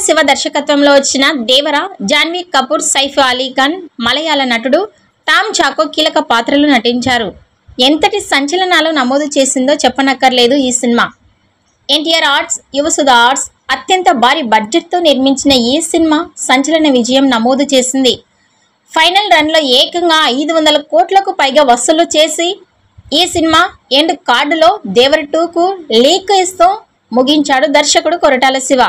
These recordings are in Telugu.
శివ దర్శకత్వంలో వచ్చిన దేవర జాన్వీ కపూర్, సైఫ్ అలీ ఖాన్, మలయాళ నటుడు టామ్ చాకో కీలక పాత్రలు నటించారు. ఎంతటి సంచలనాలు నమోదు చేసిందో చెప్పనక్కర్లేదు ఈ cinema. NTR arts, Yuvasudha arts అత్యంత భారీ బడ్జెట్తో నిర్మించిన ఈ సినిమా సంచలన విజయం నమోదు చేసింది. ఫైనల్ రన్లో ఏకంగా 500 కోట్లకు పైగా వసూలు చేసి ఈ సినిమా ఎండ్ కార్డులో దేవర 2కు లీక్ ఇస్తూ ముగించాడు దర్శకుడు కొరటాల శివ.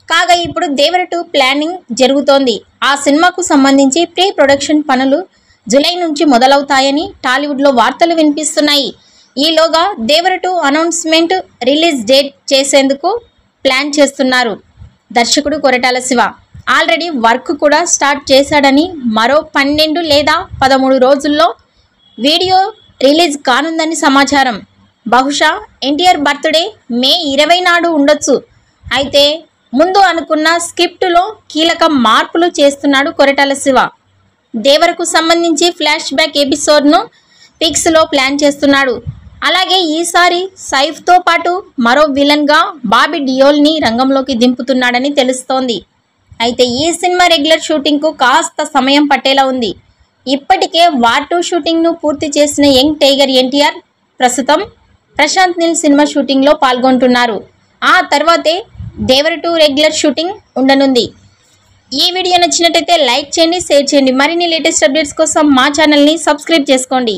కాగా ఇప్పుడు దేవర 2 ప్లానింగ్ జరుగుతోంది. ఆ సినిమాకు సంబంధించి ప్రీ ప్రొడక్షన్ పనులు జూలై నుంచి మొదలవుతాయని టాలీవుడ్లో వార్తలు వినిపిస్తున్నాయి. ఈలోగా దేవర 2 అనౌన్స్మెంట్, రిలీజ్ డేట్ చేసేందుకు ప్లాన్ చేస్తున్నారు దర్శకుడు కొరటాల శివ. ఆల్రెడీ వర్క్ కూడా స్టార్ట్ చేశాడని, మరో 12 లేదా 13 రోజుల్లో వీడియో రిలీజ్ కానుందని సమాచారం. బహుశా ఎన్టీఆర్ బర్త్డే మే 20 నాడు ఉండొచ్చు. అయితే ముందు అనుకున్న స్క్రిప్టులో కీలక మార్పులు చేస్తున్నాడు కొరటాల శివ. దేవరకు సంబంధించి ఫ్లాష్ బ్యాక్ ఎపిసోడ్ను పిక్స్లో ప్లాన్ చేస్తున్నాడు. అలాగే ఈసారి సైఫ్తో పాటు మరో విలన్గా బాబీ డియోల్ని రంగంలోకి దింపుతున్నాడని తెలుస్తోంది. అయితే ఈ సినిమా రెగ్యులర్ షూటింగ్కు కాస్త సమయం పట్టేలా ఉంది. ఇప్పటికే వార్ 2 షూటింగ్ను పూర్తి చేసిన యంగ్ టైగర్ ఎన్టీఆర్ ప్రస్తుతం ప్రశాంత్ నీల్ సినిమా షూటింగ్లో పాల్గొంటున్నారు. ఆ తర్వాతే దేవర 2 రెగ్యులర్ షూటింగ్ ఉండనుంది. ఈ వీడియో నచ్చినట్టయితే లైక్ చేయండి, షేర్ చేయండి. మరిన్ని లేటెస్ట్ అప్డేట్స్ కోసం మా ఛానల్ని సబ్స్క్రైబ్ చేసుకోండి.